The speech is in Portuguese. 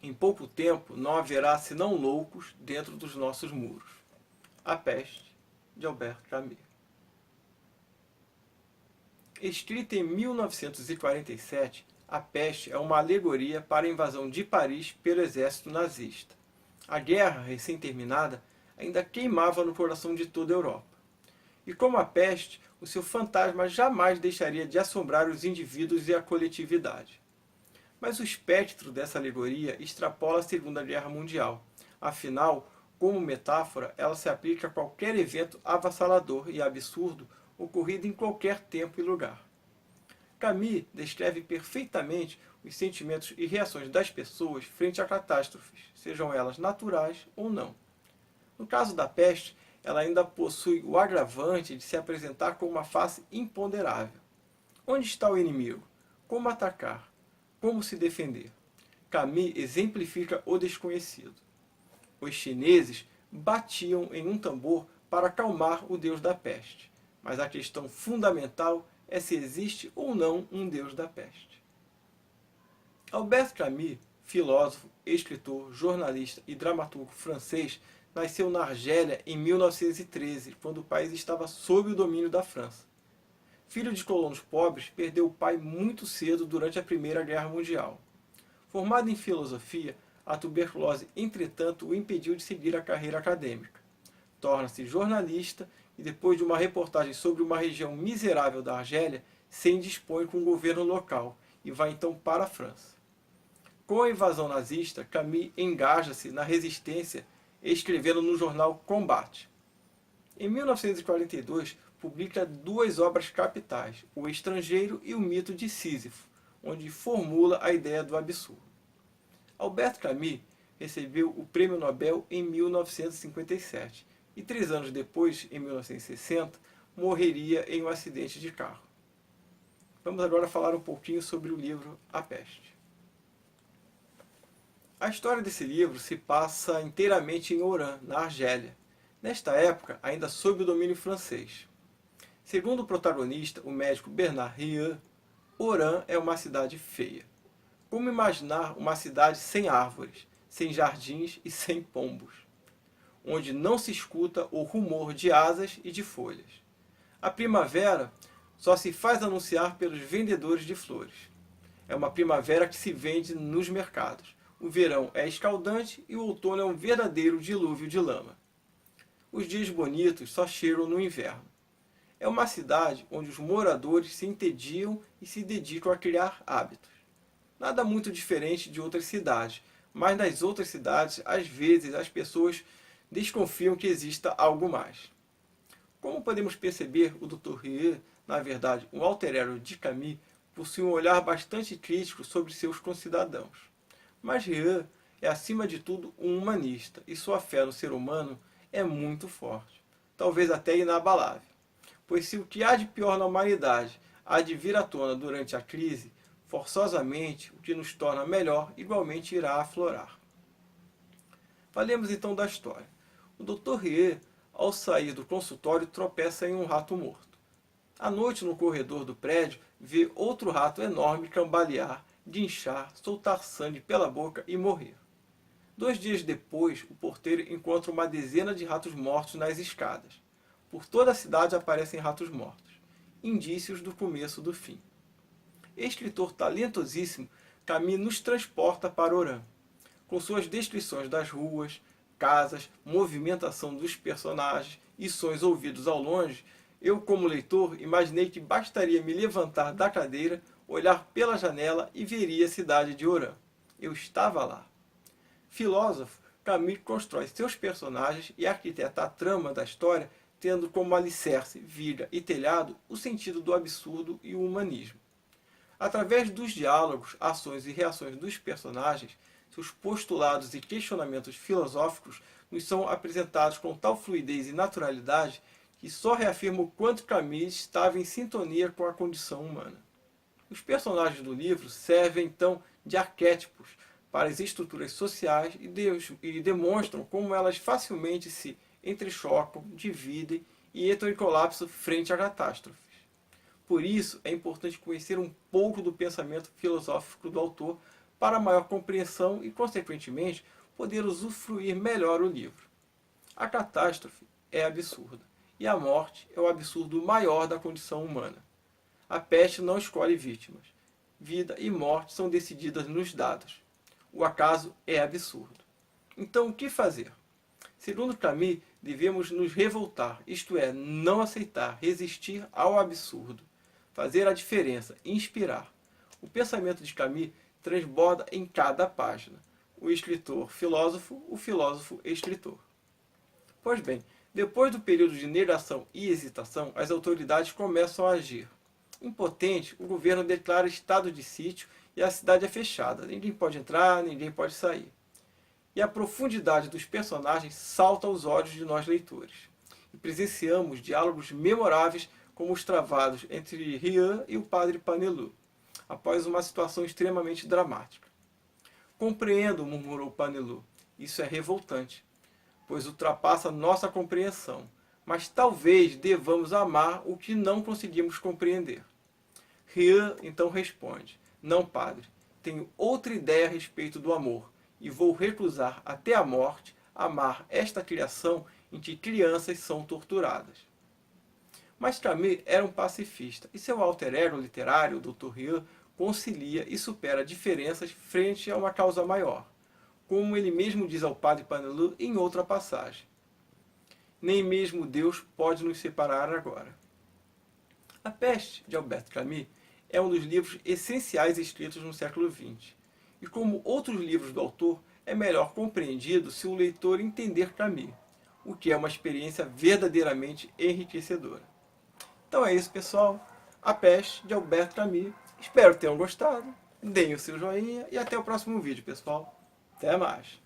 Em pouco tempo não haverá senão loucos dentro dos nossos muros. A Peste, de Albert Camus. Escrita em 1947, A Peste é uma alegoria para a invasão de Paris pelo exército nazista. A guerra, recém-terminada, ainda queimava no coração de toda a Europa. E como a peste, o seu fantasma jamais deixaria de assombrar os indivíduos e a coletividade. Mas o espectro dessa alegoria extrapola a Segunda Guerra Mundial. Afinal, como metáfora, ela se aplica a qualquer evento avassalador e absurdo ocorrido em qualquer tempo e lugar. Camus descreve perfeitamente os sentimentos e reações das pessoas frente a catástrofes, sejam elas naturais ou não. No caso da peste, ela ainda possui o agravante de se apresentar com uma face imponderável. Onde está o inimigo? Como atacar? Como se defender? Camus exemplifica o desconhecido. Os chineses batiam em um tambor para acalmar o deus da peste, mas a questão fundamental é se existe ou não um deus da peste. Albert Camus, filósofo, escritor, jornalista e dramaturgo francês, nasceu na Argélia em 1913, quando o país estava sob o domínio da França. Filho de colonos pobres, perdeu o pai muito cedo durante a Primeira Guerra Mundial. Formado em filosofia, a tuberculose, entretanto, o impediu de seguir a carreira acadêmica. Torna-se jornalista e, depois de uma reportagem sobre uma região miserável da Argélia, se indispõe com o governo local e vai então para a França. Com a invasão nazista, Camus engaja-se na resistência, escrevendo no jornal Combate. Em 1942, publica duas obras capitais, O Estrangeiro e O Mito de Sísifo, onde formula a ideia do absurdo. Albert Camus recebeu o Prêmio Nobel em 1957 e 3 anos depois, em 1960, morreria em um acidente de carro. Vamos agora falar um pouquinho sobre o livro A Peste. A história desse livro se passa inteiramente em Oran, na Argélia, nesta época ainda sob o domínio francês. Segundo o protagonista, o médico Bernard Rieu, Oran é uma cidade feia. Como imaginar uma cidade sem árvores, sem jardins e sem pombos, onde não se escuta o rumor de asas e de folhas. A primavera só se faz anunciar pelos vendedores de flores. É uma primavera que se vende nos mercados. O verão é escaldante e o outono é um verdadeiro dilúvio de lama. Os dias bonitos só cheiram no inverno. É uma cidade onde os moradores se entediam e se dedicam a criar hábitos. Nada muito diferente de outras cidades, mas nas outras cidades, às vezes, as pessoas desconfiam que exista algo mais. Como podemos perceber, o Dr. Rieu, na verdade, um alter ego de Camus, possui um olhar bastante crítico sobre seus concidadãos. Mas Rieu é, acima de tudo, um humanista, e sua fé no ser humano é muito forte, talvez até inabalável. Pois se o que há de pior na humanidade há de vir à tona durante a crise, forçosamente o que nos torna melhor igualmente irá aflorar. Falemos então da história. O Dr. Rieu, ao sair do consultório, tropeça em um rato morto. À noite, no corredor do prédio, vê outro rato enorme cambalear, guinchar, soltar sangue pela boca e morrer. 2 dias depois, o porteiro encontra uma dezena de ratos mortos nas escadas. Por toda a cidade aparecem ratos mortos, indícios do começo do fim. Escritor talentosíssimo, Camus nos transporta para Oran. Com suas descrições das ruas, casas, movimentação dos personagens e sons ouvidos ao longe, eu, como leitor, imaginei que bastaria me levantar da cadeira, olhar pela janela e veria a cidade de Oran. Eu estava lá. Filósofo, Camus constrói seus personagens e arquiteta a trama da história, tendo como alicerce, viga e telhado o sentido do absurdo e o humanismo. Através dos diálogos, ações e reações dos personagens, seus postulados e questionamentos filosóficos nos são apresentados com tal fluidez e naturalidade que só reafirma o quanto Camus estava em sintonia com a condição humana. Os personagens do livro servem, então, de arquétipos para as estruturas sociais e demonstram como elas facilmente se entrechocam, dividem e entram em colapso frente a catástrofes. Por isso, é importante conhecer um pouco do pensamento filosófico do autor para maior compreensão e, consequentemente, poder usufruir melhor o livro. A catástrofe é absurda, e a morte é o absurdo maior da condição humana. A peste não escolhe vítimas. Vida e morte são decididas nos dados. O acaso é absurdo. Então, o que fazer? Segundo Camus, devemos nos revoltar, isto é, não aceitar, resistir ao absurdo, fazer a diferença, inspirar. O pensamento de Camus transborda em cada página. O escritor filósofo, o filósofo escritor. Pois bem, depois do período de negação e hesitação, as autoridades começam a agir. Impotente, o governo declara estado de sítio e a cidade é fechada. Ninguém pode entrar, ninguém pode sair. E a profundidade dos personagens salta aos olhos de nós leitores. E presenciamos diálogos memoráveis como os travados entre Rian e o padre Panelu, após uma situação extremamente dramática. Compreendo, murmurou Panelu. Isso é revoltante, pois ultrapassa nossa compreensão. Mas talvez devamos amar o que não conseguimos compreender. Rian então responde: não, padre, tenho outra ideia a respeito do amor, e vou recusar até a morte amar esta criação em que crianças são torturadas. Mas Camus era um pacifista, e seu alter ego literário, o Dr. Rian, concilia e supera diferenças frente a uma causa maior, como ele mesmo diz ao padre Panelu em outra passagem. Nem mesmo Deus pode nos separar agora. A Peste, de Albert Camus, é um dos livros essenciais escritos no século XX. E como outros livros do autor, é melhor compreendido se o leitor entender Camus, o que é uma experiência verdadeiramente enriquecedora. Então é isso, pessoal. A Peste, de Albert Camus. Espero que tenham gostado. Deem o seu joinha e até o próximo vídeo, pessoal. Até mais!